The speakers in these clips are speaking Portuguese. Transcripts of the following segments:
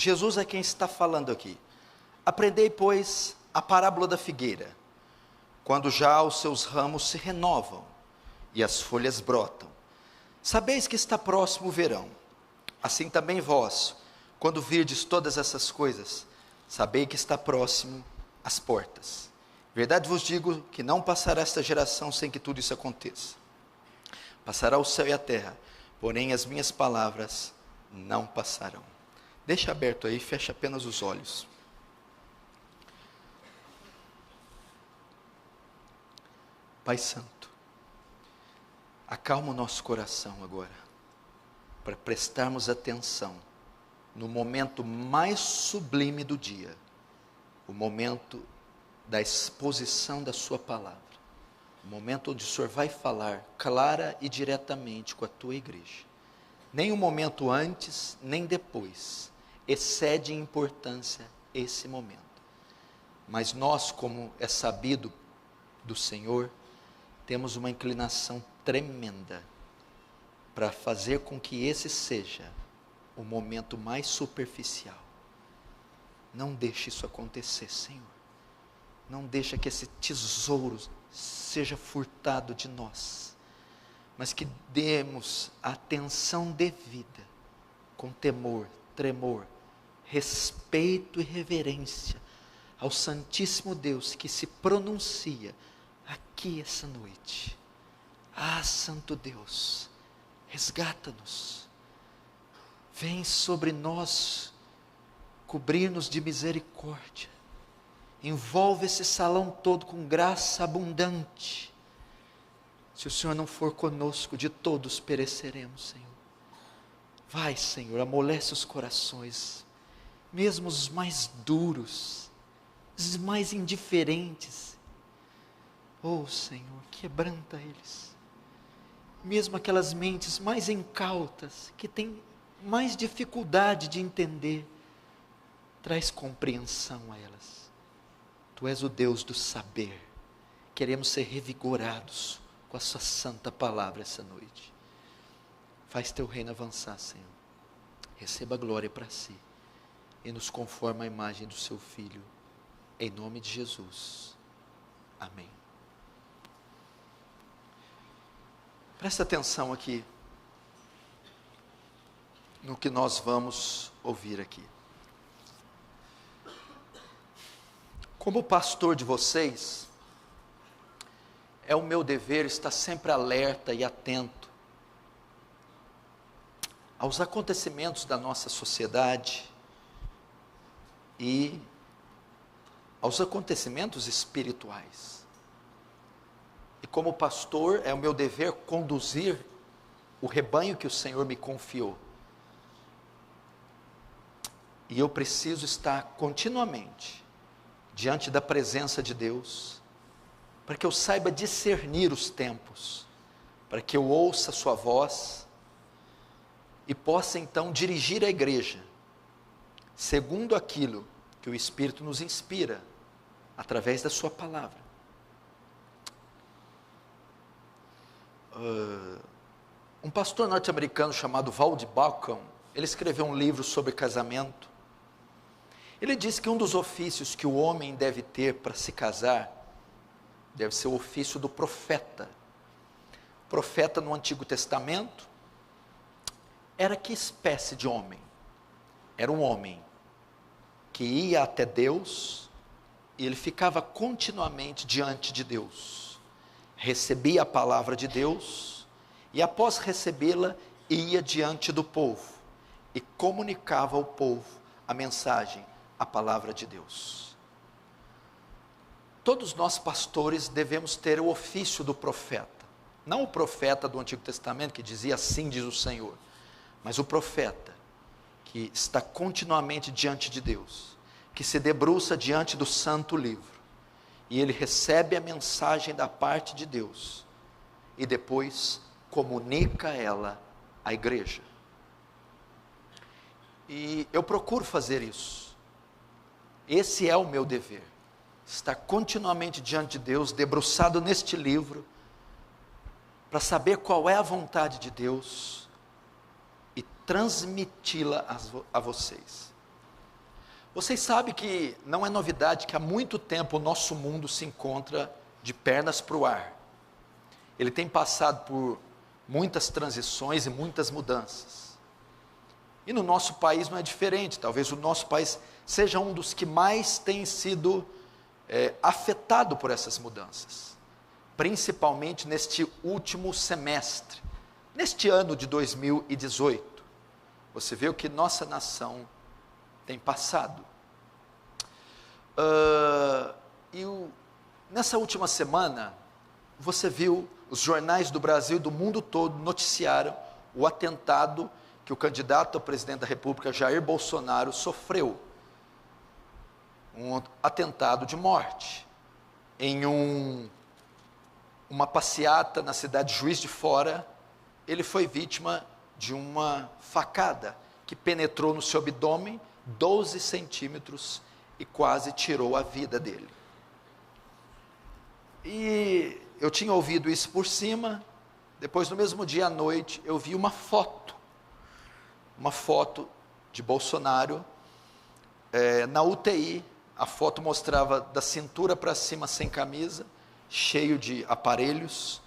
Jesus é quem está falando aqui. Aprendei, pois, a parábola da figueira. Quando já os seus ramos se renovam e as folhas brotam, sabeis que está próximo o verão. Assim também vós, quando virdes todas essas coisas, sabei que está próximo às portas. Verdade vos digo que não passará esta geração sem que tudo isso aconteça. Passará o céu e a terra, porém as minhas palavras não passarão. Deixa aberto aí, fecha apenas os olhos. Pai Santo, acalma o nosso coração agora, para prestarmos atenção no momento mais sublime do dia, o momento da exposição da sua palavra, o momento onde o Senhor vai falar clara e diretamente com a tua igreja. Nem um momento antes, nem depois, excede em importância esse momento. Mas nós, como é sabido do Senhor, temos uma inclinação tremenda para fazer com que esse seja o momento mais superficial. Não deixe isso acontecer, Senhor. Não deixe que esse tesouro seja furtado de nós, mas que demos a atenção devida, com temor, tremor, respeito e reverência ao Santíssimo Deus que se pronuncia aqui essa noite. Ah, Santo Deus, resgata-nos, vem sobre nós, cobrir-nos de misericórdia, envolve esse salão todo com graça abundante. Se o Senhor não for conosco, de todos pereceremos, Senhor. Vai, Senhor, amolece os corações, mesmo os mais duros, os mais indiferentes. Oh, Senhor, quebranta eles. Mesmo aquelas mentes mais incautas, que têm mais dificuldade de entender, traz compreensão a elas. Tu és o Deus do saber. Queremos ser revigorados com a sua santa palavra essa noite. Faz teu reino avançar, Senhor. Receba a glória para si e nos conforma à imagem do seu Filho. Em nome de Jesus. Amém. Presta atenção aqui no que nós vamos ouvir aqui. Como pastor de vocês, é o meu dever estar sempre alerta e atento aos acontecimentos da nossa sociedade e aos acontecimentos espirituais. E como pastor, é o meu dever conduzir o rebanho que o Senhor me confiou. E eu preciso estar continuamente diante da presença de Deus, para que eu saiba discernir os tempos, para que eu ouça a sua voz e possa então dirigir a igreja segundo aquilo que o Espírito nos inspira através da sua palavra. Um pastor norte-americano chamado Wald Bauckham, ele escreveu um livro sobre casamento. Ele diz que um dos ofícios que o homem deve ter para se casar deve ser o ofício do profeta. O profeta no Antigo Testamento era que espécie de homem? Era um homem que ia até Deus e ele ficava continuamente diante de Deus, recebia a palavra de Deus e após recebê-la ia diante do povo e comunicava ao povo a mensagem, a palavra de Deus. Todos nós pastores devemos ter o ofício do profeta, não o profeta do Antigo Testamento que dizia assim diz o Senhor, mas o profeta que está continuamente diante de Deus, que se debruça diante do santo livro, e ele recebe a mensagem da parte de Deus, e depois comunica ela à igreja. E eu procuro fazer isso. Esse é o meu dever, estar continuamente diante de Deus, debruçado neste livro, para saber qual é a vontade de Deus, e transmiti-la a vocês. Vocês sabem que não é novidade que há muito tempo o nosso mundo se encontra de pernas para o ar. Ele tem passado por muitas transições e muitas mudanças. E no nosso país não é diferente. Talvez o nosso país seja um dos que mais tem sido afetado por essas mudanças. Principalmente neste último semestre, neste ano de 2018. Você vê o que nossa nação tem passado. Nessa última semana, você viu, os jornais do Brasil e do mundo todo noticiaram o atentado que o candidato a presidente da República, Jair Bolsonaro, sofreu. Um atentado de morte, em uma passeata na cidade de Juiz de Fora. Ele foi vítima de uma facada que penetrou no seu abdômen 12 centímetros e quase tirou a vida dele. E eu tinha ouvido isso por cima. Depois, no mesmo dia à noite, eu vi uma foto de Bolsonaro na UTI. A foto mostrava da cintura para cima sem camisa, cheio de aparelhos,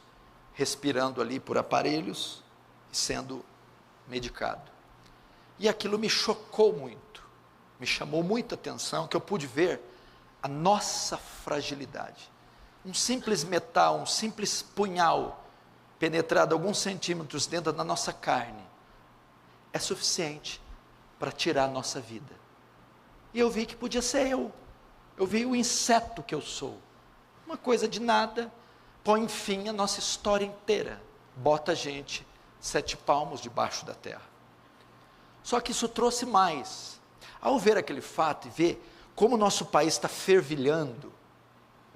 respirando ali por aparelhos e sendo medicado. E aquilo me chocou muito, me chamou muita atenção, que eu pude ver a nossa fragilidade. Um simples metal, um simples punhal, penetrado alguns centímetros dentro da nossa carne, é suficiente para tirar a nossa vida. E eu vi que podia ser eu vi o inseto que eu sou, uma coisa de nada, põe fim à nossa história inteira, bota a gente 7 palmos debaixo da terra. Só que isso trouxe mais. Ao ver aquele fato e ver como o nosso país está fervilhando,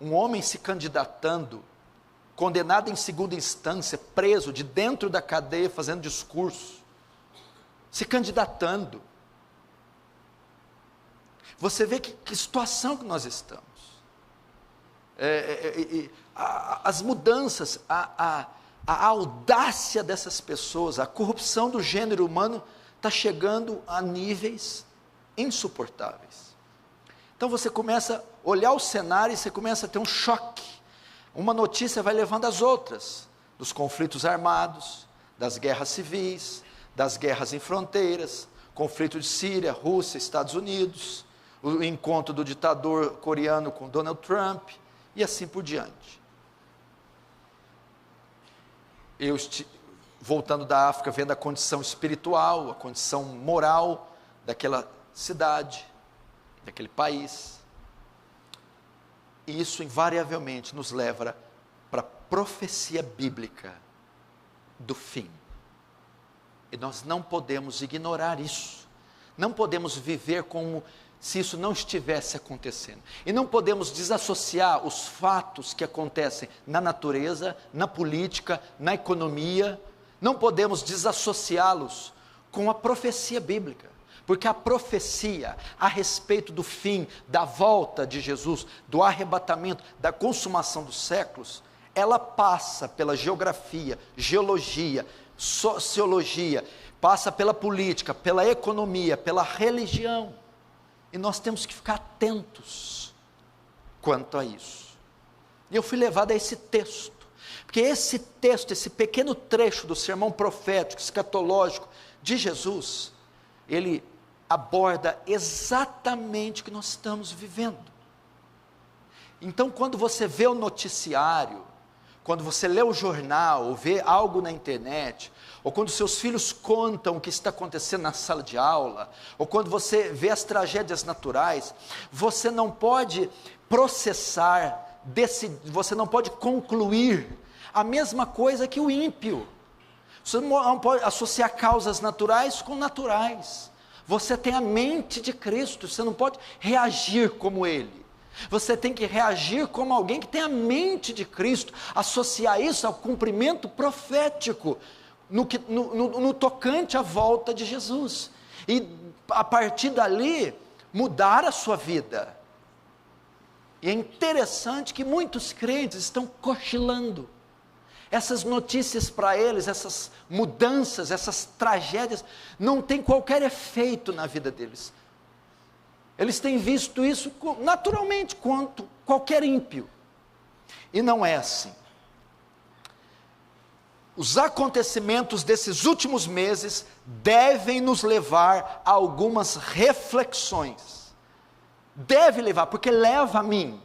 um homem se candidatando, condenado em segunda instância, preso de dentro da cadeia, fazendo discurso, se candidatando. Você vê que situação que nós estamos. As mudanças, a audácia dessas pessoas, a corrupção do gênero humano está chegando a níveis insuportáveis. Então você começa a olhar o cenário e você começa a ter um choque. Uma notícia vai levando as outras, dos conflitos armados, das guerras civis, das guerras em fronteiras, conflito de Síria, Rússia, Estados Unidos, o encontro do ditador coreano com Donald Trump, e assim por diante. Eu, voltando da África, vendo a condição espiritual, a condição moral daquela cidade, daquele país, e isso invariavelmente nos leva para a profecia bíblica do fim. E nós não podemos ignorar isso, não podemos viver como se isso não estivesse acontecendo, e não podemos desassociar os fatos que acontecem na natureza, na política, na economia, não podemos desassociá-los com a profecia bíblica, porque a profecia a respeito do fim, da volta de Jesus, do arrebatamento, da consumação dos séculos, ela passa pela geografia, geologia, sociologia, passa pela política, pela economia, pela religião. E nós temos que ficar atentos quanto a isso. E eu fui levado a esse texto, porque esse texto, esse pequeno trecho do sermão profético, escatológico de Jesus, ele aborda exatamente o que nós estamos vivendo. Então, quando você vê o noticiário, quando você lê o jornal, ou vê algo na internet, ou quando seus filhos contam o que está acontecendo na sala de aula, ou quando você vê as tragédias naturais, você não pode processar, você não pode concluir a mesma coisa que o ímpio. Você não pode associar causas naturais com naturais. Você tem a mente de Cristo, você não pode reagir como Ele. Você tem que reagir como alguém que tem a mente de Cristo, associar isso ao cumprimento profético, no tocante à volta de Jesus, e a partir dali, mudar a sua vida. E é interessante que muitos crentes estão cochilando, essas notícias para eles, essas mudanças, essas tragédias, não tem qualquer efeito na vida deles. Eles têm visto isso naturalmente, quanto qualquer ímpio. E não é assim. Os acontecimentos desses últimos meses devem nos levar a algumas reflexões. Deve levar, porque leva a mim.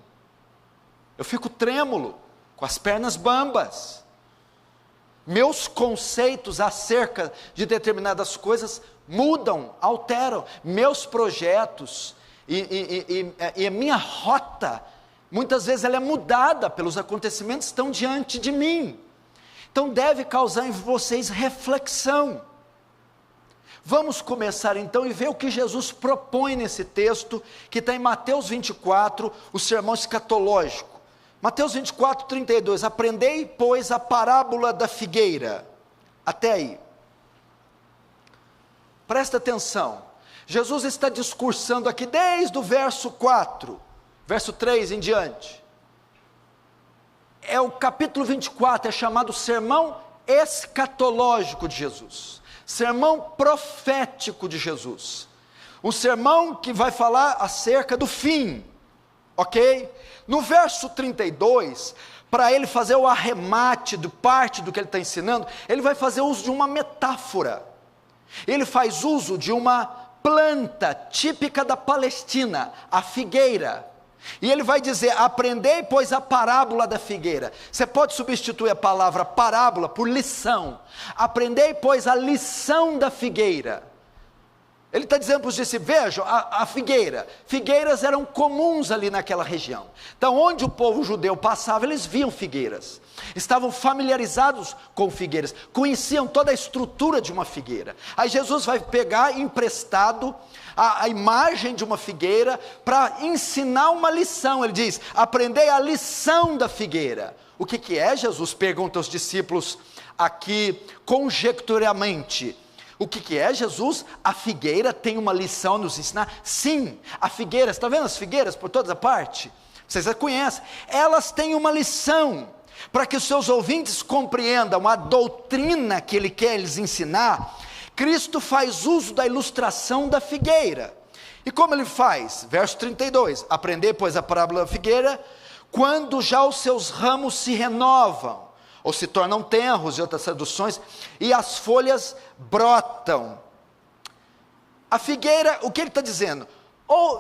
Eu fico trêmulo, com as pernas bambas. Meus conceitos acerca de determinadas coisas mudam, alteram. Meus projetos e a minha rota, muitas vezes ela é mudada pelos acontecimentos que estão diante de mim. Então deve causar em vocês reflexão. Vamos começar então e ver o que Jesus propõe nesse texto, que está em Mateus 24, o sermão escatológico. Mateus 24, 32, aprendei, pois, a parábola da figueira. Até aí. Presta atenção. Jesus está discursando aqui desde o verso 4, verso 3 em diante. É o capítulo 24, é chamado sermão escatológico de Jesus. Sermão profético de Jesus. Um sermão que vai falar acerca do fim. Ok? No verso 32, para ele fazer o arremate de parte do que ele está ensinando, ele vai fazer uso de uma metáfora. Ele faz uso de uma planta típica da Palestina, a figueira. E ele vai dizer, aprendei, pois, a parábola da figueira. Você pode substituir a palavra parábola por lição. Aprendei, pois, a lição da figueira. Ele está dizendo para os discípulos, vejam, a figueira. Figueiras eram comuns ali naquela região. Então, onde o povo judeu passava, eles viam figueiras. Estavam familiarizados com figueiras. Conheciam toda a estrutura de uma figueira. Aí Jesus vai pegar emprestado a imagem de uma figueira para ensinar uma lição. Ele diz, aprendei a lição da figueira. O que é, Jesus? Pergunta aos discípulos aqui conjecturalmente. O que é, Jesus? A figueira tem uma lição a nos ensinar? Sim, a figueira, está vendo as figueiras por toda parte? Vocês a conhecem, elas têm uma lição, para que os seus ouvintes compreendam a doutrina que ele quer lhes ensinar. Cristo faz uso da ilustração da figueira. E como ele faz? Verso 32, aprendei, pois, a parábola da figueira, quando já os seus ramos se renovam, ou se tornam tenros, em outras traduções, e as folhas brotam. A figueira, o que ele está dizendo?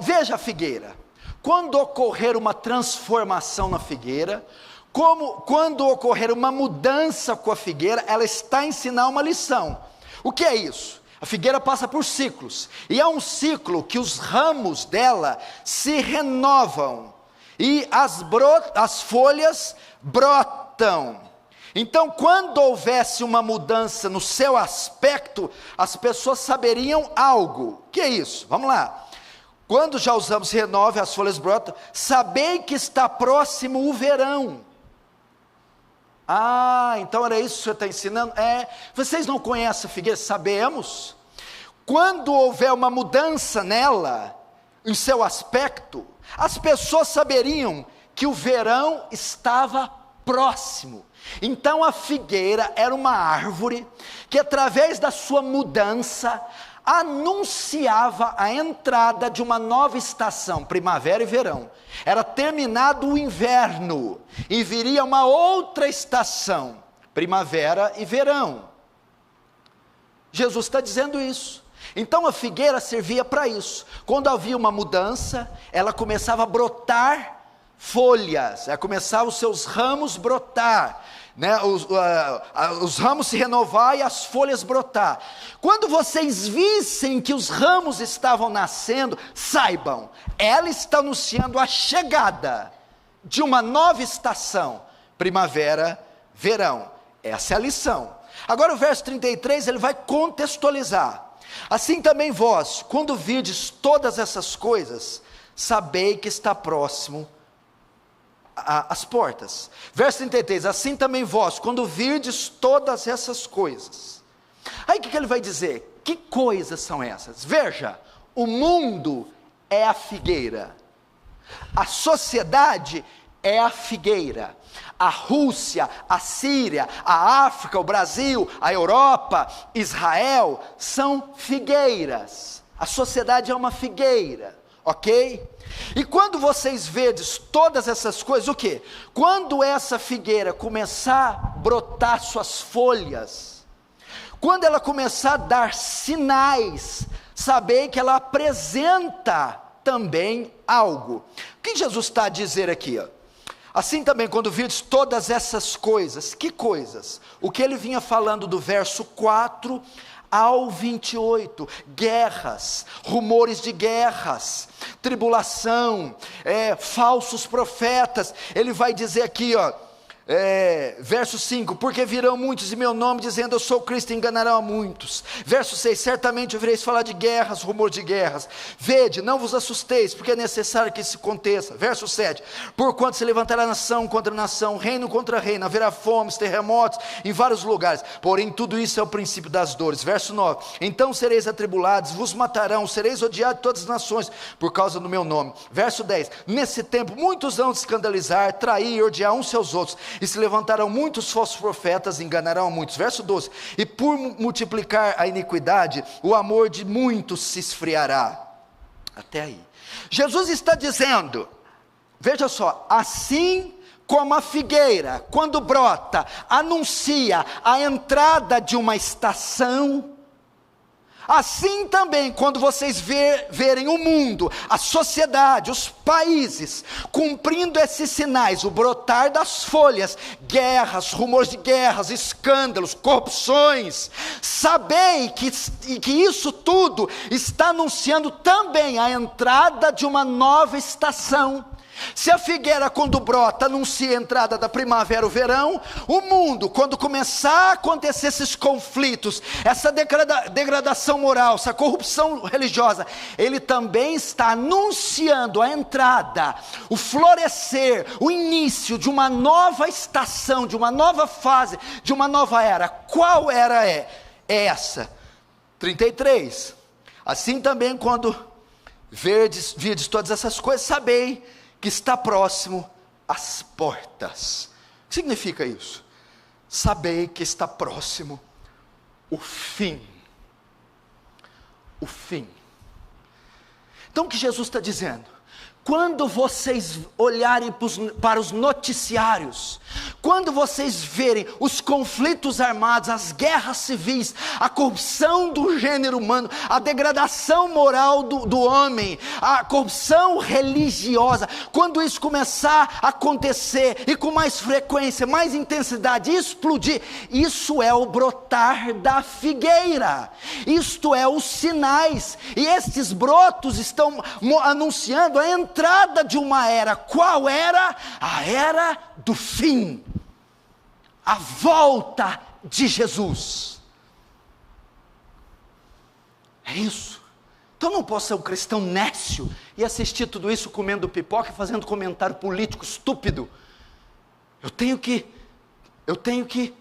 Veja a figueira, quando ocorrer uma transformação na figueira, quando ocorrer uma mudança com a figueira, ela está a ensinar uma lição. O que é isso? A figueira passa por ciclos, e é um ciclo que os ramos dela se renovam, e as folhas brotam. Então, quando houvesse uma mudança no seu aspecto, as pessoas saberiam algo. O que é isso? Vamos lá. Quando já os ramos se renovam, as folhas brotam, sabei que está próximo o verão. Então era isso que o senhor está ensinando? Vocês não conhecem a figueira? Sabemos. Quando houver uma mudança nela, em seu aspecto, as pessoas saberiam que o verão estava próximo. Então a figueira era uma árvore que, através da sua mudança, anunciava a entrada de uma nova estação, primavera e verão. Era terminado o inverno e viria uma outra estação, primavera e verão. Jesus está dizendo isso. Então a figueira servia para isso. Quando havia uma mudança, ela começava a brotar folhas, começava os seus ramos brotar, né? Os ramos se renovar e as folhas brotar. Quando vocês vissem que os ramos estavam nascendo, saibam, ela está anunciando a chegada de uma nova estação, primavera, verão. Essa é a lição. Agora o verso 33, ele vai contextualizar. Assim também vós, quando virdes todas essas coisas, sabei que está próximo as portas. Verso 33, assim também vós, quando virdes todas essas coisas. Aí o que ele vai dizer? Que coisas são essas? Veja, o mundo é a figueira, a sociedade é a figueira, a Rússia, a Síria, a África, o Brasil, a Europa, Israel, são figueiras. A sociedade é uma figueira. ok? E quando vocês vedes todas essas coisas, o quê? Quando essa figueira começar a brotar suas folhas, quando ela começar a dar sinais, sabei que ela apresenta também algo. O que Jesus está a dizer aqui? Ó? Assim também, quando virdes todas essas coisas, que coisas? O que ele vinha falando do verso 4 ao 28, guerras, rumores de guerras, tribulação, falsos profetas. Ele vai dizer aqui, ó, verso 5, porque virão muitos em meu nome, dizendo eu sou Cristo, e enganarão a muitos. Verso 6, certamente ouvireis falar de guerras, rumor de guerras. Vede, não vos assusteis, porque é necessário que isso aconteça. Verso 7, porquanto se levantará nação contra nação, reino contra reino, haverá fomes, terremotos em vários lugares, porém tudo isso é o princípio das dores. Verso 9, então sereis atribulados, vos matarão, sereis odiados de todas as nações, por causa do meu nome. Verso 10, nesse tempo muitos vão se escandalizar, trair e odiar uns seus outros, e se levantarão muitos falsos profetas, enganarão a muitos. Verso 12, e por multiplicar a iniquidade, o amor de muitos se esfriará. Até aí, Jesus está dizendo, veja só, assim como a figueira, quando brota, anuncia a entrada de uma estação, assim também, quando vocês verem o mundo, a sociedade, os países, cumprindo esses sinais, o brotar das folhas, guerras, rumores de guerras, escândalos, corrupções, sabei que isso tudo está anunciando também a entrada de uma nova estação. Se a figueira quando brota anuncia a entrada da primavera, o verão, o mundo quando começar a acontecer esses conflitos, essa degradação moral, essa corrupção religiosa, ele também está anunciando a entrada, o florescer, o início de uma nova estação, de uma nova fase, de uma nova era. Qual era é essa? 33, assim também quando virdes todas essas coisas, sabei que está próximo às portas. O que significa isso? Sabei que está próximo o fim. O fim. Então o que Jesus está dizendo? Quando vocês olharem para os noticiários, quando vocês verem os conflitos armados, as guerras civis, a corrupção do gênero humano, a degradação moral do homem, a corrupção religiosa, quando isso começar a acontecer, e com mais frequência, mais intensidade, explodir, isso é o brotar da figueira, isto é os sinais, e estes brotos estão anunciando a entrada de uma era. Qual era? A era do fim, a volta de Jesus. É isso. Então não posso ser um cristão nécio e assistir tudo isso comendo pipoca e fazendo comentário político estúpido. Eu tenho que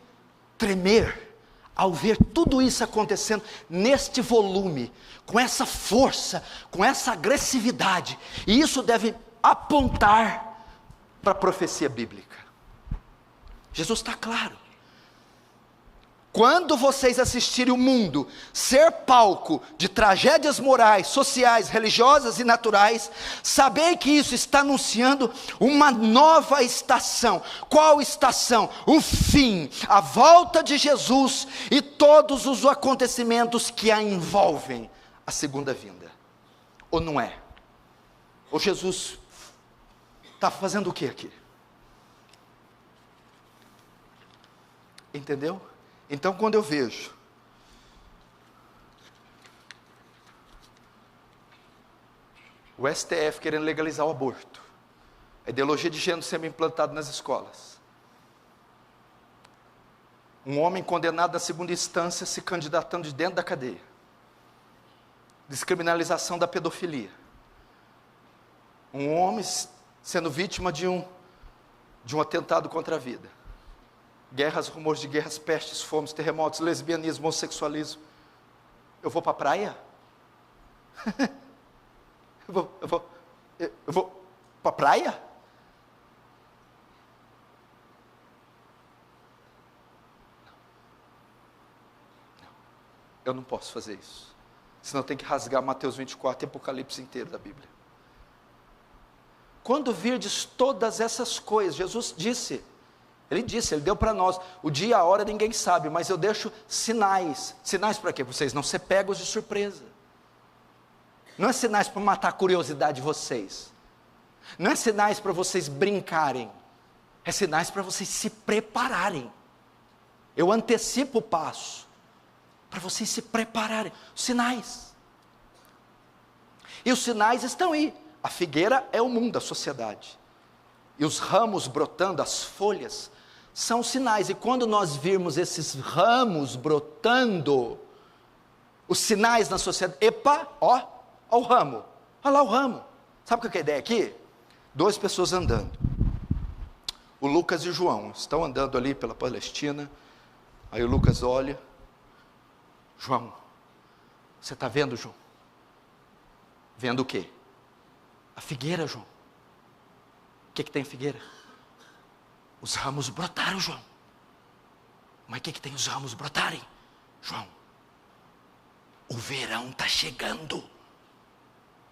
tremer ao ver tudo isso acontecendo neste volume, com essa força, com essa agressividade, e isso deve apontar para a profecia bíblica. Jesus está claro. Quando vocês assistirem o mundo ser palco de tragédias morais, sociais, religiosas e naturais, sabei que isso está anunciando uma nova estação. Qual estação? O fim, a volta de Jesus e todos os acontecimentos que a envolvem, a segunda vinda. Ou não é? Ou Jesus está fazendo o que aqui? Entendeu? Então quando eu vejo o STF querendo legalizar o aborto, a ideologia de gênero sendo implantada nas escolas, um homem condenado na segunda instância se candidatando de dentro da cadeia, descriminalização da pedofilia, um homem sendo vítima de um atentado contra a vida, guerras, rumores de guerras, pestes, fomes, terremotos, lesbianismo, homossexualismo. Eu vou para a praia? eu vou para a praia? Não, eu não posso fazer isso. Senão eu tenho que rasgar Mateus 24 e Apocalipse inteiro da Bíblia. quando virdes todas essas coisas, Jesus disse, Ele deu para nós, o dia e a hora ninguém sabe, mas eu deixo sinais. Sinais para quê? Vocês não ser pegos de surpresa. Não é sinais para matar a curiosidade de vocês. Não é sinais para vocês brincarem. É sinais para vocês se prepararem. Eu antecipo o passo, para vocês se prepararem. Sinais. E os sinais estão aí. A figueira é o mundo, a sociedade. E os ramos brotando, as folhas, são os sinais. E quando nós virmos esses ramos brotando, os sinais na sociedade, epa, ó o ramo. Olha lá o ramo. Sabe o que é a ideia aqui? 2 pessoas andando. O Lucas e o João estão andando ali pela Palestina. Aí o Lucas olha. João, você está vendo, João? Vendo o quê? A figueira, João. O que tem figueira? Os ramos brotaram, João. Mas o que tem os ramos brotarem? João, o verão está chegando.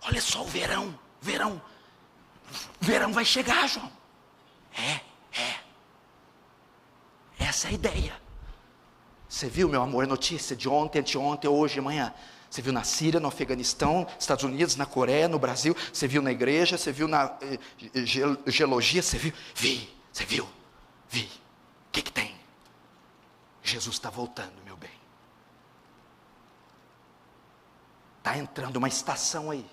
Olha só o verão. Verão vai chegar, João. Essa é a ideia. Você viu, meu amor, a notícia de ontem, anteontem, hoje, amanhã? Você viu na Síria, no Afeganistão, Estados Unidos, na Coreia, no Brasil? Você viu na igreja? Você viu na geologia? Você viu? Vi. O que tem? Jesus está voltando, meu bem. Está entrando uma estação aí.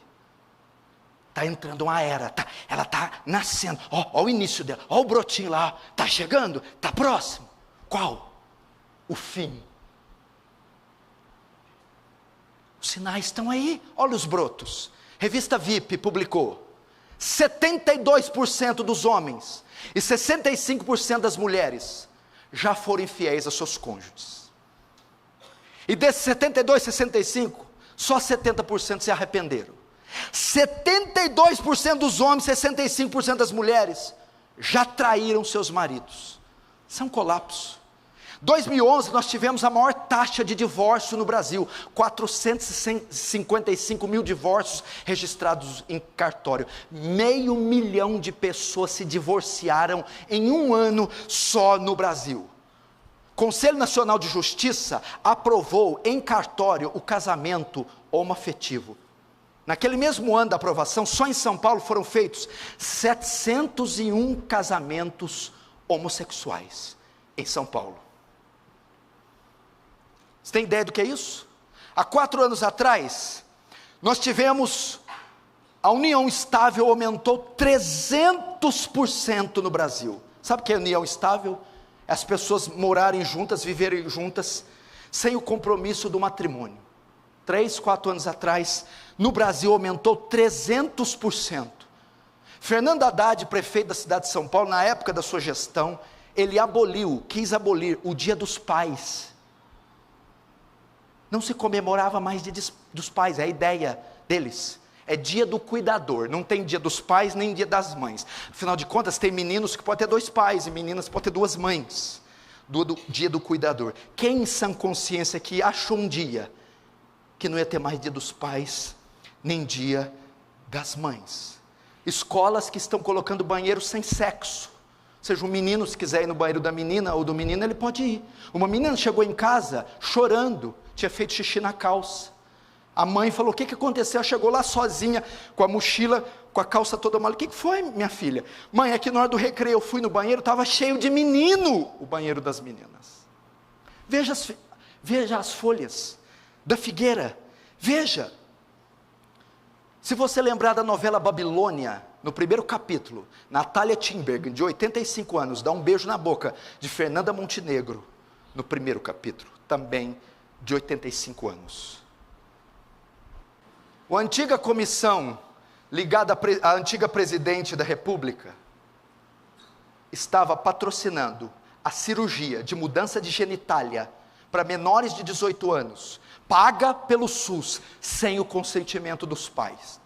Está entrando uma era. Ela está nascendo. Ó o início dela. Ó o brotinho lá. Está chegando? Está próximo. Qual? O fim. Os sinais estão aí. Olha os brotos. Revista VIP publicou. 72% dos homens e 65% das mulheres já foram infiéis a seus cônjuges. E desses 72, 65, só 70% se arrependeram. 72% dos homens, 65% das mulheres já traíram seus maridos. Isso é um colapso. 2011 nós tivemos a maior taxa de divórcio no Brasil, 455 mil divórcios registrados em cartório, 500 mil de pessoas se divorciaram em um ano só no Brasil. Conselho Nacional de Justiça aprovou em cartório o casamento homoafetivo. Naquele mesmo ano da aprovação, só em São Paulo foram feitos 701 casamentos homossexuais em São Paulo. Você tem ideia do que é isso? Há 4 anos atrás, nós tivemos, a união estável aumentou 300% no Brasil. Sabe o que é união estável? É as pessoas morarem juntas, viverem juntas, sem o compromisso do matrimônio. 3, 4 anos atrás, no Brasil aumentou 300%. Fernando Haddad, prefeito da cidade de São Paulo, na época da sua gestão, ele quis abolir o Dia dos Pais. Não se comemorava mais Dia dos Pais, é a ideia deles. É Dia do Cuidador, não tem Dia dos Pais nem Dia das Mães. Afinal de contas, tem meninos que podem ter 2 pais e meninas que podem ter 2 mães. Do Dia do Cuidador. Quem em sã consciência que achou um dia que não ia ter mais Dia dos Pais, nem Dia das Mães? Escolas que estão colocando banheiro sem sexo. Ou seja, um menino, se quiser ir no banheiro da menina ou do menino, ele pode ir. Uma menina chegou em casa chorando, tinha feito xixi na calça. A mãe falou: o que aconteceu? Ela chegou lá sozinha, com a mochila, com a calça toda molhada. O que foi, minha filha? Mãe, é que na hora do recreio eu fui no banheiro, estava cheio de menino, o banheiro das meninas. Veja as folhas da figueira, veja. Se você lembrar da novela Babilônia, no primeiro capítulo, Natália Timberg, de 85 anos, dá um beijo na boca de Fernanda Montenegro, no primeiro capítulo, também de 85 anos. A antiga comissão, ligada à antiga presidente da República, estava patrocinando a cirurgia de mudança de genitália para menores de 18 anos, paga pelo SUS, sem o consentimento dos pais.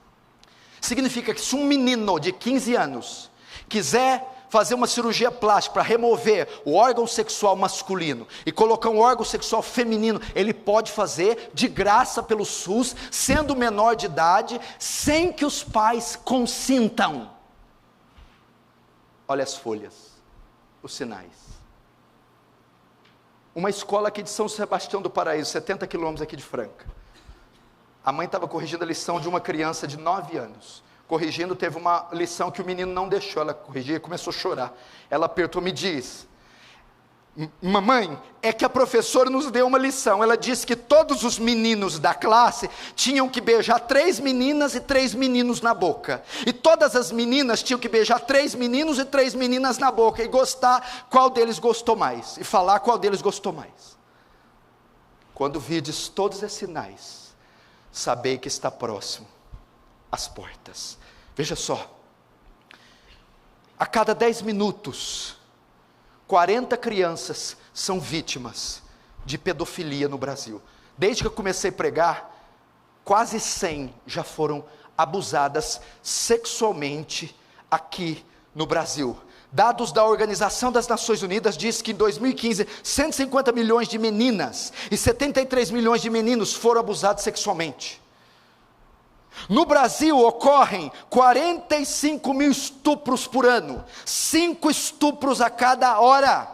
Significa que se um menino de 15 anos quiser fazer uma cirurgia plástica para remover o órgão sexual masculino e colocar um órgão sexual feminino, ele pode fazer de graça pelo SUS, sendo menor de idade, sem que os pais consintam. olha as folhas, os sinais. Uma escola aqui de São Sebastião do Paraíso, 70 quilômetros aqui de Franca. A mãe estava corrigindo a lição de uma criança de 9 anos. Corrigindo, teve uma lição que o menino não deixou ela corrigir e começou a chorar. Ela apertou, me diz: mamãe, é que a professora nos deu uma lição. Ela disse que todos os meninos da classe tinham que beijar 3 meninas e 3 meninos na boca. E todas as meninas tinham que beijar 3 meninos e 3 meninas na boca. E gostar qual deles gostou mais. E falar qual deles gostou mais. Quando vides todos esses sinais, sabei que está próximo às portas. Veja só. A cada 10 minutos... 40 crianças são vítimas de pedofilia no Brasil. Desde que eu comecei a pregar, quase 100 já foram abusadas sexualmente aqui no Brasil. Dados da Organização das Nações Unidas diz que em 2015, 150 milhões de meninas e 73 milhões de meninos foram abusados sexualmente. No Brasil ocorrem 45 mil estupros por ano, 5 estupros a cada hora.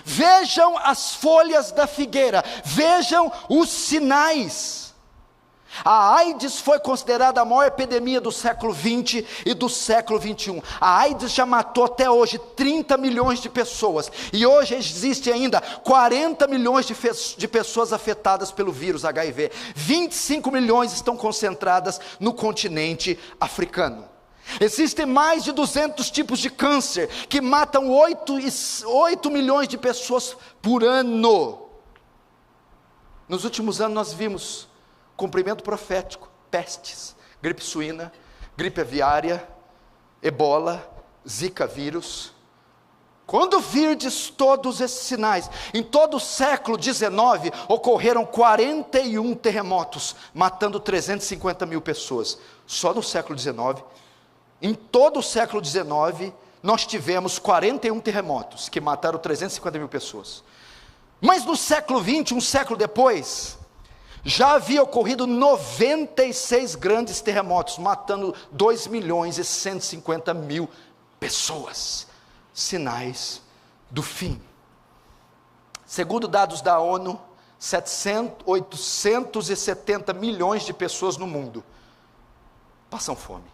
Vejam as folhas da figueira, vejam os sinais. A AIDS foi considerada a maior epidemia do século 20 e do século 21. A AIDS já matou até hoje 30 milhões de pessoas. E hoje existe ainda 40 milhões de pessoas afetadas pelo vírus HIV. 25 milhões estão concentradas no continente africano. Existem mais de 200 tipos de câncer que matam 8 milhões de pessoas por ano. Nos últimos anos nós vimos cumprimento profético, pestes, gripe suína, gripe aviária, ebola, zika vírus. Quando virdes todos esses sinais, em todo o século XIX, ocorreram 41 terremotos, matando 350 mil pessoas, só no século XIX. Em todo o século XIX, nós tivemos 41 terremotos, que mataram 350 mil pessoas. Mas no século XX, um século depois, já havia ocorrido 96 grandes terremotos, matando 2 milhões e 150 mil pessoas. Sinais do fim. Segundo dados da ONU, 870 milhões de pessoas no mundo passam fome.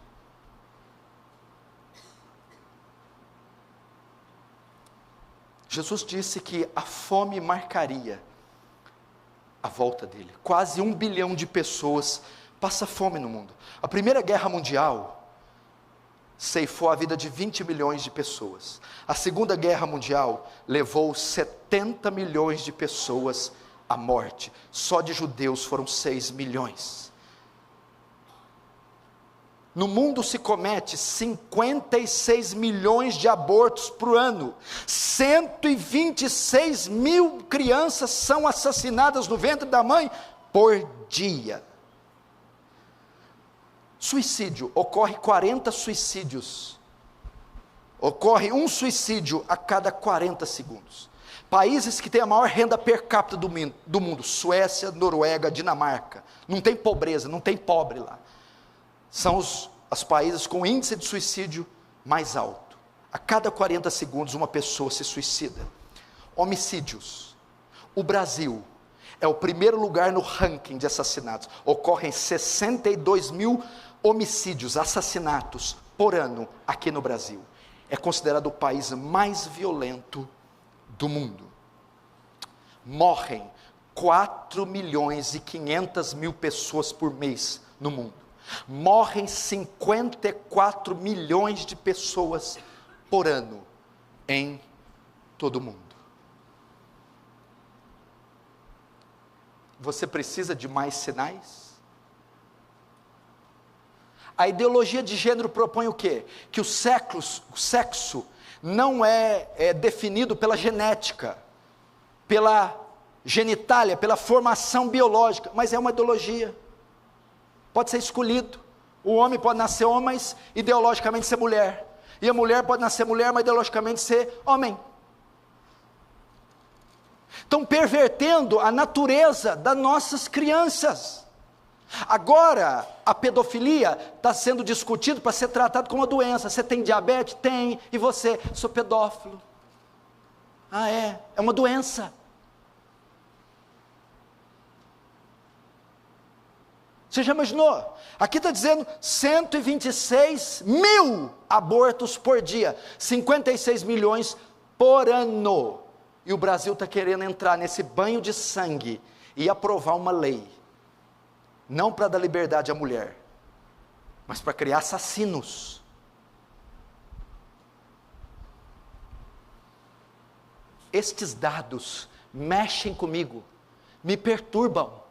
Jesus disse que a fome marcaria a volta dele. Quase 1 bilhão de pessoas passam fome no mundo. A Primeira Guerra Mundial ceifou a vida de 20 milhões de pessoas. A Segunda Guerra Mundial levou 70 milhões de pessoas à morte. Só de judeus foram 6 milhões. No mundo se comete 56 milhões de abortos por ano. 126 mil crianças são assassinadas no ventre da mãe por dia. Suicídio, ocorre 40 suicídios. Ocorre um suicídio a cada 40 segundos. Países que têm a maior renda per capita do mundo, Suécia, Noruega, Dinamarca. Não tem pobreza, não tem pobre lá. São os países com o índice de suicídio mais alto. A cada 40 segundos uma pessoa se suicida. Homicídios. O Brasil é o primeiro lugar no ranking de assassinatos. Ocorrem 62 mil homicídios, assassinatos por ano aqui no Brasil. É considerado o país mais violento do mundo. Morrem 4 milhões e 500 mil pessoas por mês no mundo. Morrem 54 milhões de pessoas por ano em todo o mundo. Você precisa de mais sinais? A ideologia de gênero propõe o quê? Que o sexo não é definido pela genética, pela genitália, pela formação biológica, mas é uma ideologia. Pode ser escolhido. O homem pode nascer homem, mas ideologicamente ser mulher. E a mulher pode nascer mulher, mas ideologicamente ser homem. Estão pervertendo a natureza das nossas crianças. Agora, a pedofilia está sendo discutido para ser tratado como uma doença. Você tem diabetes? Tem. E você? Sou pedófilo. Ah, é uma doença. Você já imaginou? Aqui está dizendo 126 mil abortos por dia, 56 milhões por ano. E o Brasil está querendo entrar nesse banho de sangue e aprovar uma lei, não para dar liberdade à mulher, mas para criar assassinos. Estes dados mexem comigo, me perturbam.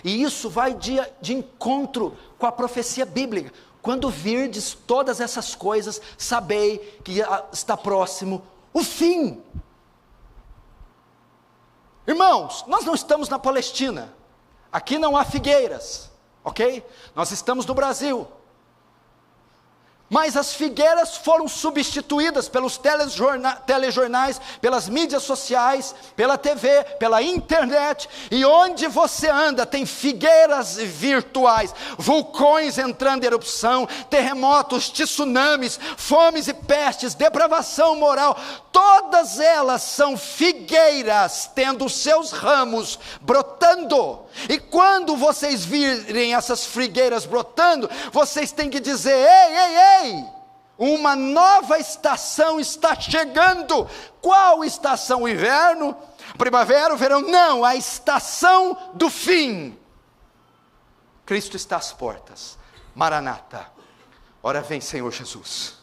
E isso vai de encontro com a profecia bíblica. Quando virdes todas essas coisas, sabei que está próximo o fim. Irmãos, nós não estamos na Palestina. Aqui não há figueiras, ok? Nós estamos no Brasil. Mas as figueiras foram substituídas pelos telejornais, pelas mídias sociais, pela TV, pela internet, e onde você anda tem figueiras virtuais, vulcões entrando em erupção, terremotos, tsunamis, fomes e pestes, depravação moral, todas elas são figueiras tendo seus ramos brotando. E quando vocês virem essas figueiras brotando, vocês têm que dizer: ei, ei, ei, uma nova estação está chegando. Qual estação? O inverno? Primavera? O verão? Não, a estação do fim. Cristo está às portas. Maranata, ora vem, Senhor Jesus.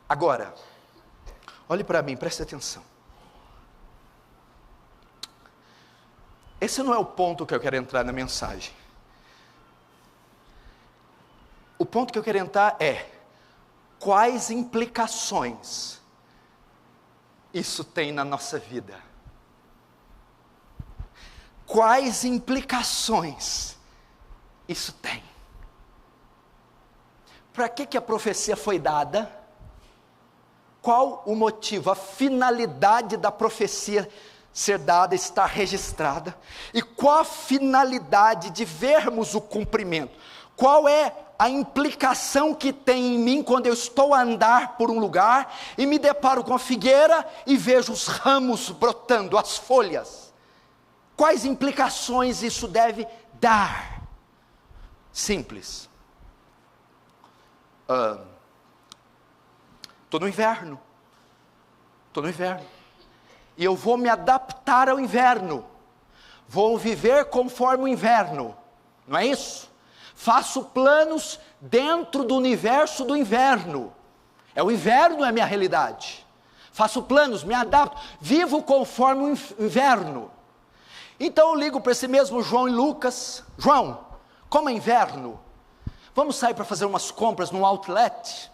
Agora, olhe para mim, preste atenção. Esse não é o ponto que eu quero entrar na mensagem. O ponto que eu quero entrar é: quais implicações isso tem na nossa vida? Quais implicações isso tem? Para que a profecia foi dada? Qual o motivo, a finalidade da profecia ser dada, estar registrada? E qual a finalidade de vermos o cumprimento? Qual é a implicação que tem em mim quando eu estou a andar por um lugar e me deparo com a figueira e vejo os ramos brotando, as folhas? Quais implicações isso deve dar? Simples. Estou no inverno. E eu vou me adaptar ao inverno. Vou viver conforme o inverno. Não é isso? Faço planos dentro do universo do inverno. O inverno é a minha realidade. Faço planos, me adapto, vivo conforme o inverno. Então eu ligo para esse mesmo João e Lucas: João, como é inverno, vamos sair para fazer umas compras no outlet?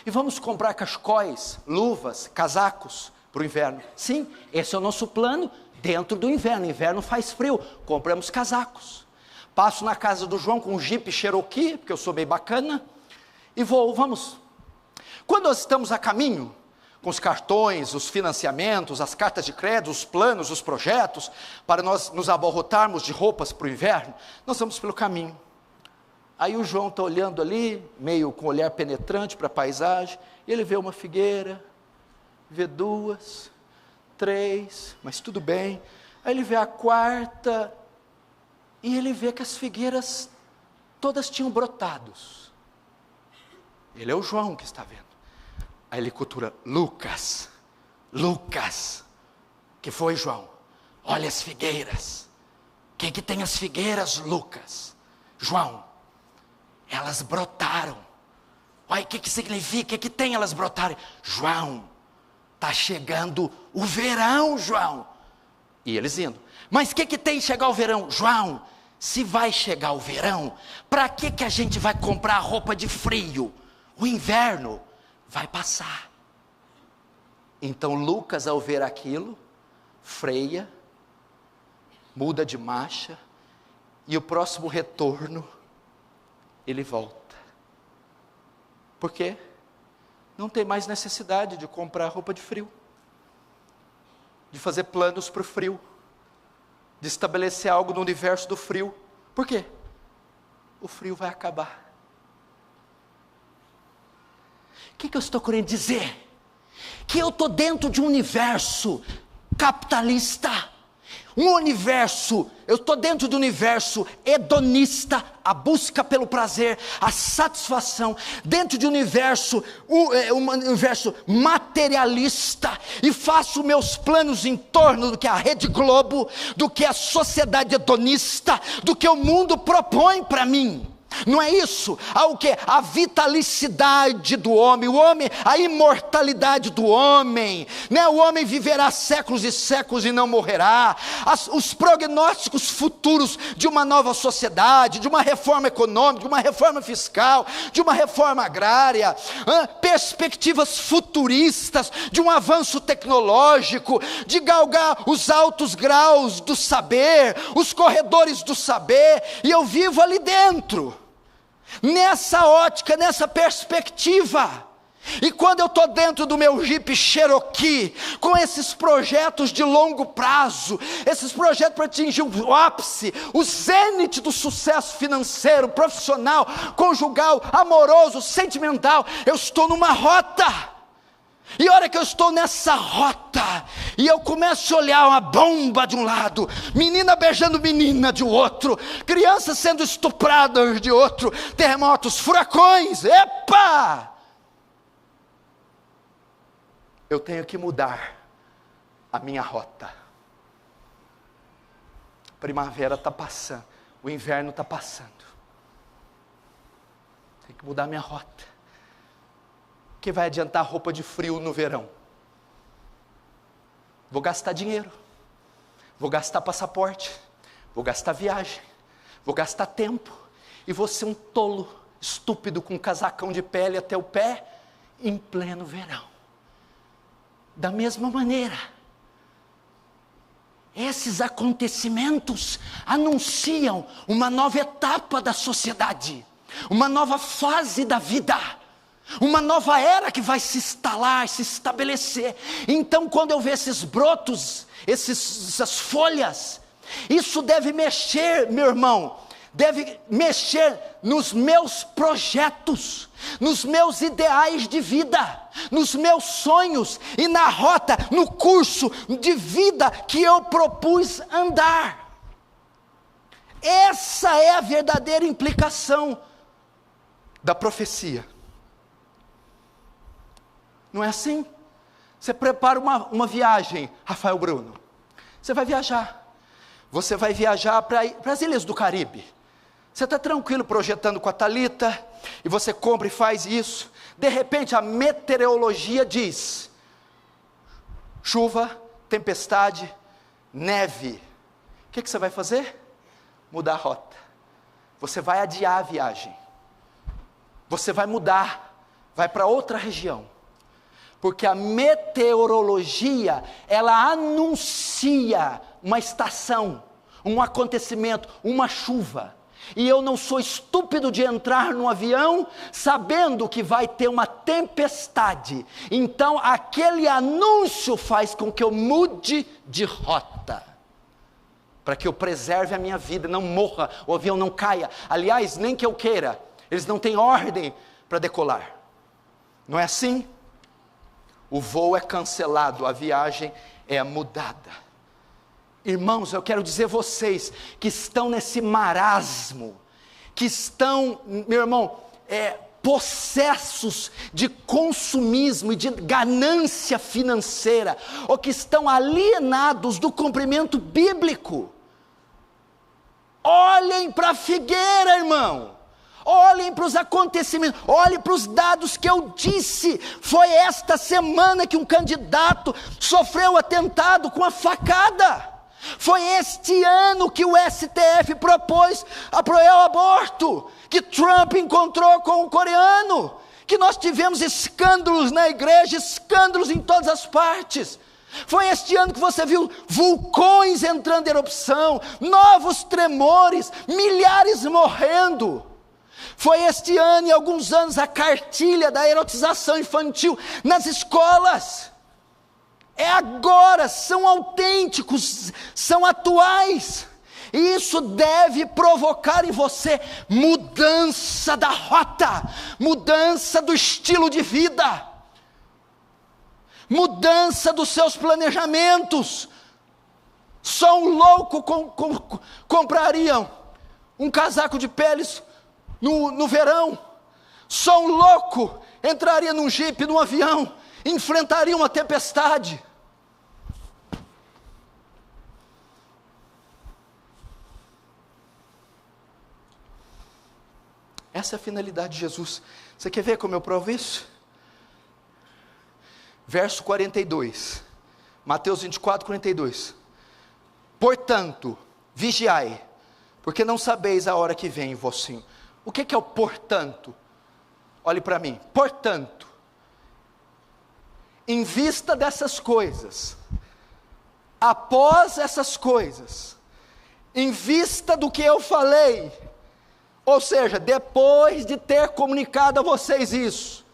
E vamos comprar cachecóis, luvas, casacos para o inverno. Sim, esse é o nosso plano dentro do inverno. Inverno faz frio, compramos casacos. Passo na casa do João com um Jeep Cherokee, porque eu sou bem bacana, e vamos. Quando nós estamos a caminho, com os cartões, os financiamentos, as cartas de crédito, os planos, os projetos, para nós nos abarrotarmos de roupas para o inverno, nós vamos pelo caminho. Aí o João está olhando ali, meio com olhar penetrante para a paisagem, e ele vê uma figueira, vê 2, 3, mas tudo bem. Aí ele vê a 4ª, e ele vê que as figueiras todas tinham brotados. Ele é o João que está vendo. Aí ele cultura: Lucas, que foi, João? Olha as figueiras. Quem que tem as figueiras, Lucas? João, elas brotaram. Olha, o que significa? O que tem elas brotarem? João, está chegando o verão, João. E eles indo: mas o que tem chegar o verão? João, se vai chegar o verão, para que a gente vai comprar roupa de frio? O inverno vai passar. Então Lucas, ao ver aquilo, freia, muda de marcha, e o próximo retorno, ele volta. Por quê? Não tem mais necessidade de comprar roupa de frio, de fazer planos para o frio. de estabelecer algo no universo do frio. Por quê? O frio vai acabar. O que eu estou querendo dizer? Que eu estou dentro de um universo capitalista. Eu estou dentro do universo hedonista, a busca pelo prazer, a satisfação, dentro de um universo materialista, e faço meus planos em torno do que a Rede Globo, do que a sociedade hedonista, do que o mundo propõe para mim. Não é isso? O que? A vitalicidade do homem, a imortalidade do homem, né? O homem viverá séculos e séculos e não morrerá. Os prognósticos futuros de uma nova sociedade, de uma reforma econômica, de uma reforma fiscal, de uma reforma agrária, perspectivas futuristas, de um avanço tecnológico, de galgar os altos graus do saber, os corredores do saber, e eu vivo ali dentro. Nessa ótica, nessa perspectiva. E quando eu estou dentro do meu Jeep Cherokee, com esses projetos de longo prazo, esses projetos para atingir o ápice, o zênite do sucesso financeiro, profissional, conjugal, amoroso, sentimental, eu estou numa rota. E a hora que eu estou nessa rota, e eu começo a olhar uma bomba de um lado, menina beijando menina de outro, crianças sendo estupradas de outro, terremotos, furacões, epa! Eu tenho que mudar a minha rota. A primavera está passando, o inverno está passando. Tenho que mudar a minha rota. Que vai adiantar roupa de frio no verão? Vou gastar dinheiro, vou gastar passaporte, vou gastar viagem, vou gastar tempo, e vou ser um tolo, estúpido, com um casacão de pele até o pé, em pleno verão. Da mesma maneira, esses acontecimentos anunciam uma nova etapa da sociedade, uma nova fase da vida, uma nova era que vai se instalar, se estabelecer. Então, quando eu ver esses brotos, essas folhas, isso deve mexer, meu irmão, deve mexer nos meus projetos, nos meus ideais de vida, nos meus sonhos e na rota, no curso de vida que eu propus andar. Essa é a verdadeira implicação da profecia. Não é assim? Você prepara uma viagem, Rafael Bruno. Você vai viajar. Você vai viajar para as ilhas do Caribe. Você está tranquilo projetando com a Thalita, e você compra e faz isso. De repente a meteorologia diz: chuva, tempestade, neve. O que você vai fazer? Mudar a rota. Você vai adiar a viagem. Você vai mudar, vai para outra região. Porque a meteorologia, ela anuncia uma estação, um acontecimento, uma chuva. E eu não sou estúpido de entrar no avião sabendo que vai ter uma tempestade. Então aquele anúncio faz com que eu mude de rota, para que eu preserve a minha vida, não morra, o avião não caia. Aliás, nem que eu queira, eles não têm ordem para decolar. Não é assim? O voo é cancelado, a viagem é mudada. Irmãos, eu quero dizer vocês que estão nesse marasmo, que estão, meu irmão, possessos de consumismo e de ganância financeira, ou que estão alienados do cumprimento bíblico. Olhem para a figueira, irmão. Olhem para os acontecimentos, olhem para os dados que eu disse. Foi esta semana que um candidato sofreu atentado com a facada. Foi este ano que o STF propôs apoiar o aborto, que Trump encontrou com o coreano, que nós tivemos escândalos na igreja, escândalos em todas as partes. Foi este ano que você viu vulcões entrando em erupção, novos tremores, milhares morrendo. Foi este ano e alguns anos a cartilha da erotização infantil nas escolas. é agora, são autênticos, são atuais. E isso deve provocar em você mudança da rota, mudança do estilo de vida, mudança dos seus planejamentos. Só um louco compraria um casaco de peles no verão. Só um louco entraria num jipe, num avião, enfrentaria uma tempestade. Essa é a finalidade de Jesus. Você quer ver como eu provo isso? Verso 42, Mateus 24, 42. Portanto, vigiai, porque não sabeis a hora que vem em vossinho. O que é o portanto? Olhe para mim. Portanto, em vista dessas coisas, após essas coisas, em vista do que eu falei, ou seja, depois de ter comunicado a vocês isso,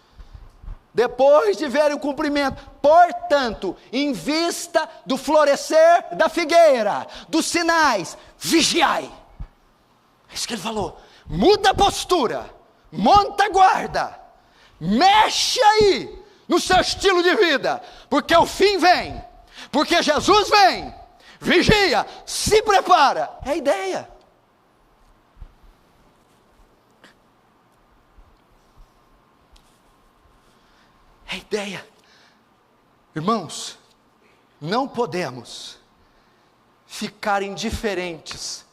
depois de verem o cumprimento, portanto, em vista do florescer da figueira, dos sinais, vigiai. É isso que ele falou. Muda a postura, monta a guarda, mexe aí no seu estilo de vida, porque o fim vem, porque Jesus vem. Vigia, se prepara. É a ideia. É a ideia. Irmãos, não podemos ficar indiferentes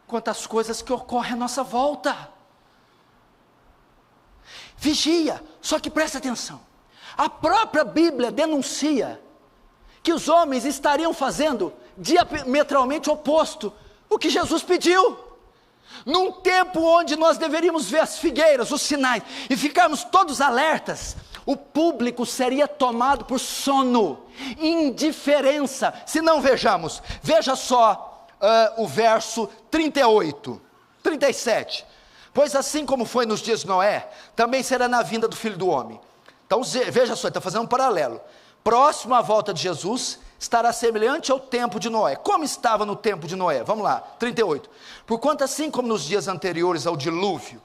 quanto às coisas que ocorrem à nossa volta. Vigia, só que presta atenção. A própria Bíblia denuncia que os homens estariam fazendo diametralmente oposto o que Jesus pediu. Num tempo onde nós deveríamos ver as figueiras, os sinais, e ficarmos todos alertas, o público seria tomado por sono, indiferença. Se não vejamos, veja só o verso 38, 37. Pois assim como foi nos dias de Noé, também será na vinda do Filho do Homem. Então veja só, ele está fazendo um paralelo. Próximo à volta de Jesus, estará semelhante ao tempo de Noé. Como estava no tempo de Noé? Vamos lá, 38. Porquanto assim como nos dias anteriores ao dilúvio,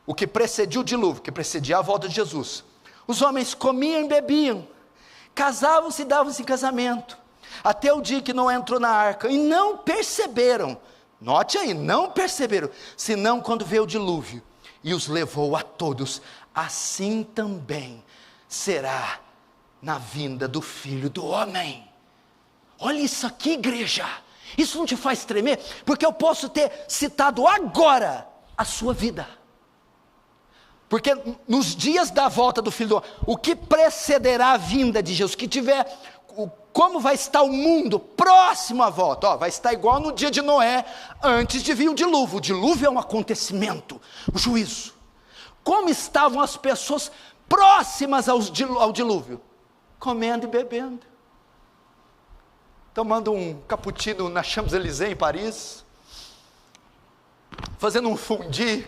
o que precedia o dilúvio, que precedia a volta de Jesus, os homens comiam e bebiam, casavam-se e davam-se em casamento, até o dia que Noé entrou na arca, e não perceberam, note aí, não perceberam, senão quando veio o dilúvio, e os levou a todos. Assim também será na vinda do Filho do Homem. Olha isso aqui, igreja, isso não te faz tremer? Porque eu posso ter citado agora a sua vida. Porque nos dias da volta do Filho do Homem, o que precederá a vinda de Jesus, que tiver, como vai estar o mundo próximo à volta, vai estar igual no dia de Noé, antes de vir o dilúvio. O dilúvio é um acontecimento, o juízo. Como estavam as pessoas próximas ao dilúvio? Comendo e bebendo, tomando um cappuccino na Champs-Élysées em Paris, fazendo um fondue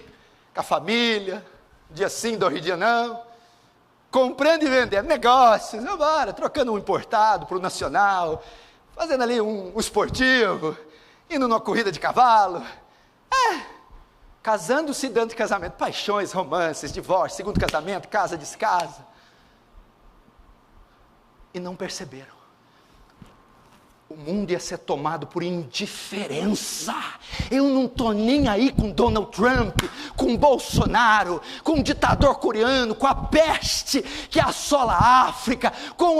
com a família, dia sim, dia não, comprando e vendendo negócios, trocando um importado para o nacional, fazendo ali um esportivo, indo numa corrida de cavalo, casando-se dando de casamento, paixões, romances, divórcio, segundo casamento, casa, descasa, e não perceberam. O mundo ia ser tomado por indiferença. Eu não estou nem aí com Donald Trump, com Bolsonaro, com o ditador coreano, com a peste que assola a África, com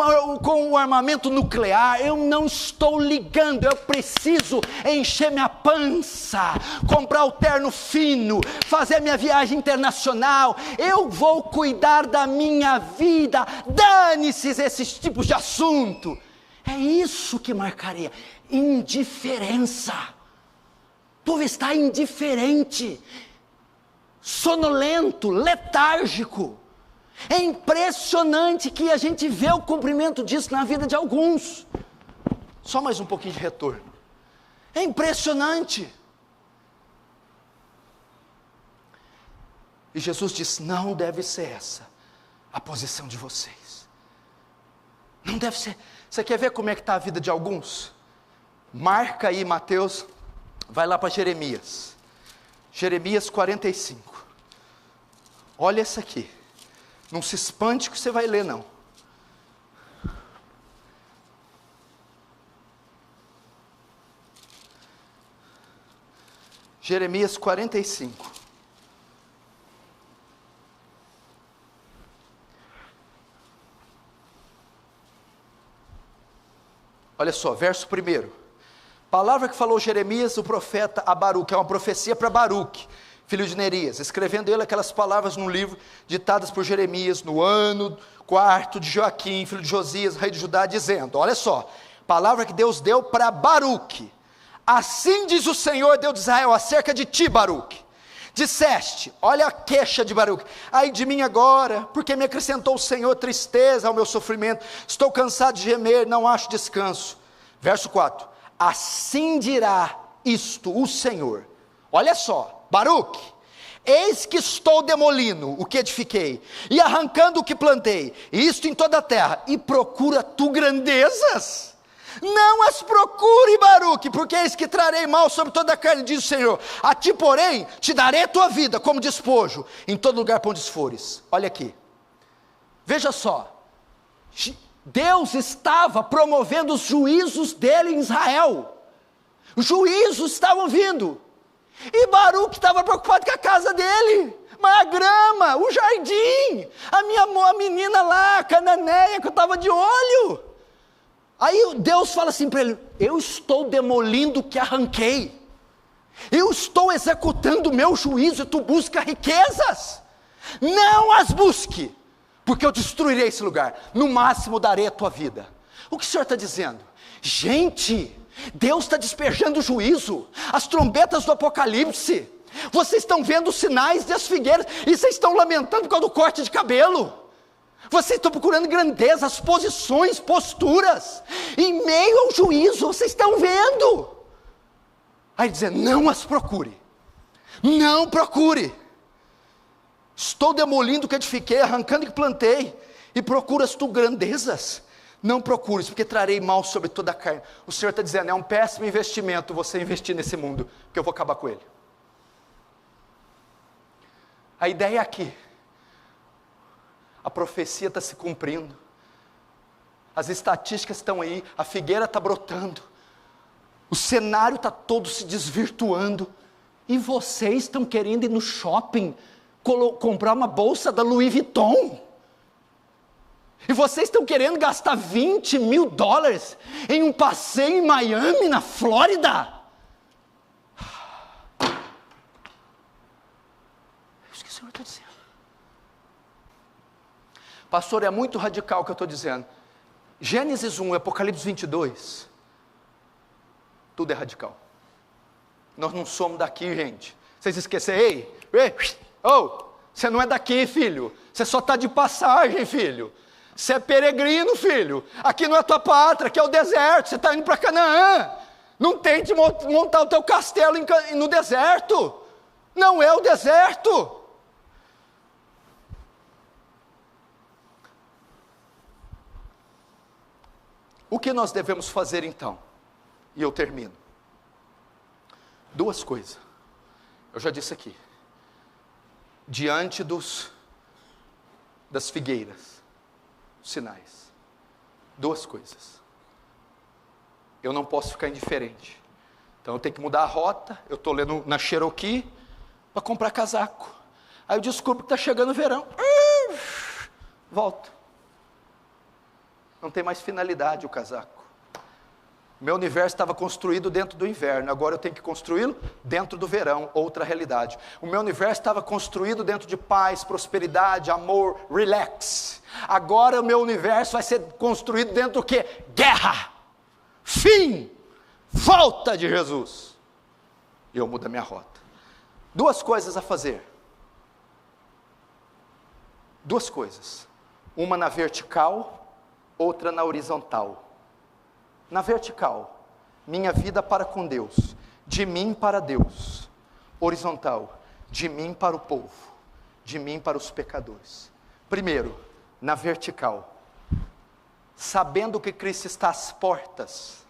o armamento nuclear. Eu não estou ligando. Eu preciso encher minha pança, comprar o terno fino, fazer minha viagem internacional. Eu vou cuidar da minha vida. Dane-se esses tipos de assunto. É isso que marcaria indiferença. O povo está indiferente, sonolento, letárgico. É impressionante que a gente vê o cumprimento disso na vida de alguns. Só mais um pouquinho de retorno. É impressionante. E Jesus diz: não deve ser essa a posição de vocês. Não deve ser. Você quer ver como é que está a vida de alguns? Marca aí, Mateus, vai lá para Jeremias. Jeremias 45. Olha essa aqui. Não se espante que você vai ler, não. Jeremias 45. Olha só, verso 1. Palavra que falou Jeremias, o profeta, a Baruque, é uma profecia para Baruque, filho de Nerias, escrevendo ele aquelas palavras num livro ditadas por Jeremias no ano 4 de Joaquim, filho de Josias, rei de Judá, dizendo, olha só, palavra que Deus deu para Baruque. Assim diz o Senhor, Deus de Israel, acerca de ti, Baruque. Disseste, olha a queixa de Baruque, ai de mim agora, porque me acrescentou o Senhor tristeza ao meu sofrimento, estou cansado de gemer, não acho descanso. Verso 4, assim dirá isto o Senhor, olha só, Baruque, eis que estou demolindo o que edifiquei, e arrancando o que plantei, e isto em toda a terra, e procura tu grandezas? Não as procure, Baruque, porque eis que trarei mal sobre toda a carne, diz o Senhor. A ti, porém, te darei a tua vida como despojo, em todo lugar para onde fores. Olha aqui, veja só, Deus estava promovendo os juízos dele em Israel, os juízos estavam vindo, e Baruque estava preocupado com a casa dele, mas a grama, o jardim, a menina lá, a cananeia, que eu estava de olho. Aí Deus fala assim para ele, eu estou demolindo o que arranquei, eu estou executando o meu juízo, e tu busca riquezas, não as busque, porque eu destruirei esse lugar, no máximo darei a tua vida. O que o Senhor está dizendo? Gente, Deus está despejando o juízo, as trombetas do Apocalipse, vocês estão vendo os sinais das figueiras, e vocês estão lamentando por causa do corte de cabelo, vocês estão procurando grandezas, posições, posturas, em meio ao juízo, vocês estão vendo, aí dizendo, não as procure, não procure, estou demolindo o que edifiquei, arrancando o que plantei, e procuras tu grandezas, não procures, porque trarei mal sobre toda a carne. O Senhor está dizendo, é um péssimo investimento você investir nesse mundo, porque eu vou acabar com ele. A ideia é aqui, a profecia está se cumprindo, as estatísticas estão aí, a figueira está brotando, o cenário está todo se desvirtuando, e vocês estão querendo ir no shopping, comprar uma bolsa da Louis Vuitton, e vocês estão querendo gastar $20 mil em um passeio em Miami, na Flórida. É isso que o Senhor está dizendo. Pastor, é muito radical o que eu estou dizendo. Gênesis 1, Apocalipse 22, tudo é radical. Nós não somos daqui, gente. Vocês esqueceram, você não é daqui, filho. Você só está de passagem, filho. Você é peregrino, filho. Aqui não é a tua pátria, aqui é o deserto. Você está indo para Canaã. Não tente montar o teu castelo no deserto. Não é o deserto. O que nós devemos fazer então? E eu termino. Duas coisas. Eu já disse aqui. Diante das figueiras, sinais. Duas coisas. Eu não posso ficar indiferente. Então eu tenho que mudar a rota. Eu estou lendo na Cherokee para comprar casaco. Aí eu descubro que está chegando o verão. Volto. Não tem mais finalidade o casaco. Meu universo estava construído dentro do inverno, agora eu tenho que construí-lo dentro do verão, outra realidade. O meu universo estava construído dentro de paz, prosperidade, amor, relax. Agora o meu universo vai ser construído dentro do quê? Guerra, fim, volta de Jesus. E eu mudo a minha rota. Duas coisas a fazer. Duas coisas. Uma na vertical, outra na horizontal. Na vertical, minha vida para com Deus, de mim para Deus. Horizontal, de mim para o povo, de mim para os pecadores. Primeiro, na vertical, sabendo que Cristo está às portas,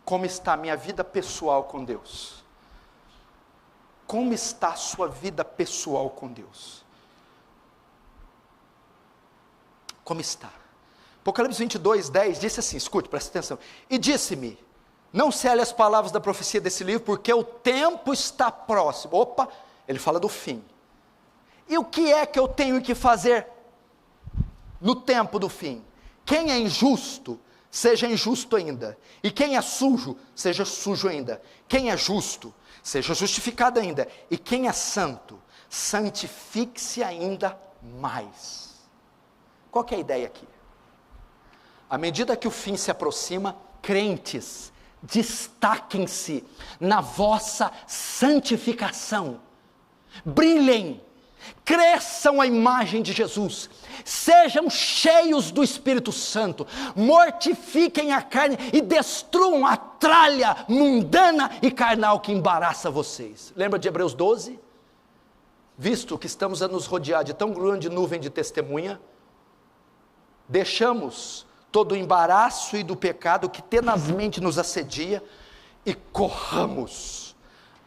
como está a minha vida pessoal com Deus? Como está a sua vida pessoal com Deus? Como está? Apocalipse 22, 10 disse assim, escute, presta atenção. E disse-me, não cele as palavras da profecia desse livro, porque o tempo está próximo. Opa, ele fala do fim. E o que é que eu tenho que fazer no tempo do fim? Quem é injusto, seja injusto ainda. E quem é sujo, seja sujo ainda. Quem é justo, seja justificado ainda. E quem é santo, santifique-se ainda mais. Qual que é a ideia aqui? À medida que o fim se aproxima, crentes, destaquem-se na vossa santificação. Brilhem, cresçam a imagem de Jesus, sejam cheios do Espírito Santo, mortifiquem a carne e destruam a tralha mundana e carnal que embaraça vocês. Lembra de Hebreus 12? Visto que estamos a nos rodear de tão grande nuvem de testemunha, deixamos todo o embaraço e do pecado que tenazmente nos assedia e corramos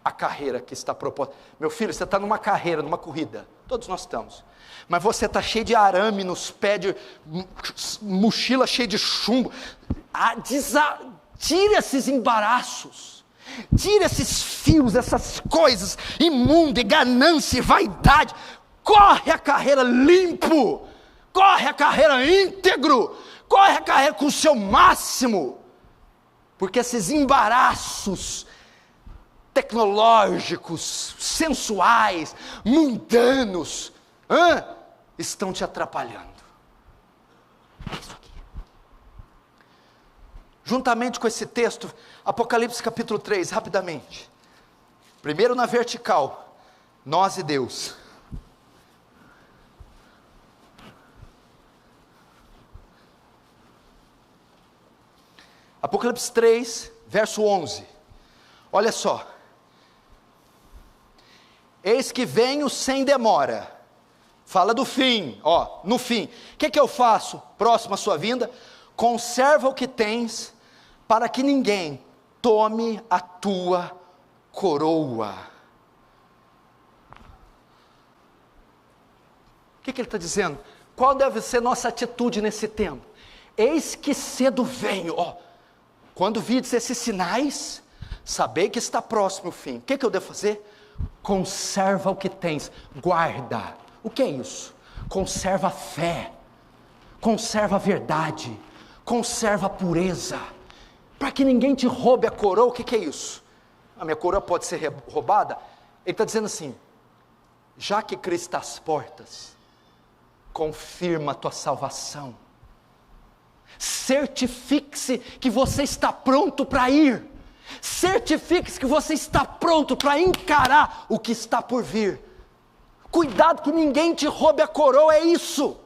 a carreira que está proposta. Meu filho, você está numa carreira, numa corrida, todos nós estamos, mas você está cheio de arame nos pés, de mochila cheia de chumbo. Tira esses embaraços, tira esses fios, essas coisas imundas, ganância e vaidade. Corre a carreira limpo, corre a carreira íntegro, corre a carreira com o seu máximo, porque esses embaraços tecnológicos, sensuais, mundanos, estão te atrapalhando. Isso aqui. Juntamente com esse texto, Apocalipse capítulo 3, rapidamente. Primeiro na vertical, nós e Deus. Apocalipse 3, verso 11, olha só, eis que venho sem demora, fala do fim, no fim, o que eu faço próximo à sua vinda? Conserva o que tens, para que ninguém tome a tua coroa. O que ele está dizendo? Qual deve ser nossa atitude nesse tempo? Eis que cedo venho, quando vides esses sinais, sabei que está próximo o fim. O que eu devo fazer? Conserva o que tens, guarda. O que é isso? Conserva a fé, conserva a verdade, conserva a pureza, para que ninguém te roube a coroa. O que é isso? A minha coroa pode ser roubada? Ele está dizendo assim, já que Cristo está às portas, confirma a tua salvação. Certifique-se que você está pronto para ir. Certifique-se que você está pronto para encarar o que está por vir. Cuidado que ninguém te roube a coroa, é isso.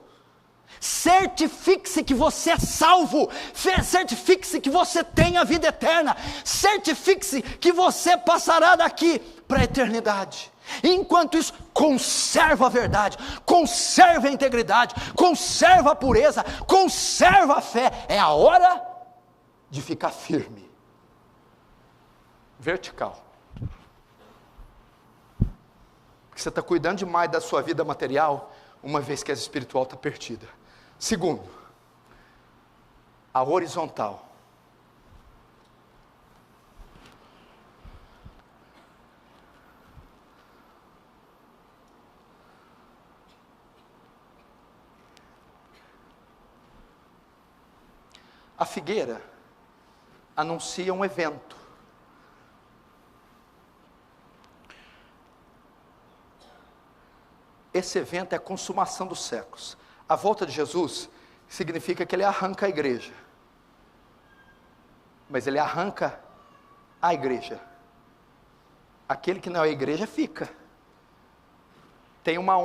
Certifique-se que você é salvo. Certifique-se que você tem a vida eterna. Certifique-se que você passará daqui para a eternidade. Enquanto isso, conserva a verdade, conserva a integridade, conserva a pureza, conserva a fé. É a hora de ficar firme. Vertical. Porque você está cuidando demais da sua vida material, uma vez que a espiritual está perdida. Segundo, a horizontal. A figueira anuncia um evento. Esse evento é a consumação dos séculos. A volta de Jesus significa que ele arranca a igreja. Mas ele arranca a igreja. Aquele que não é a igreja fica. Tem uma onda.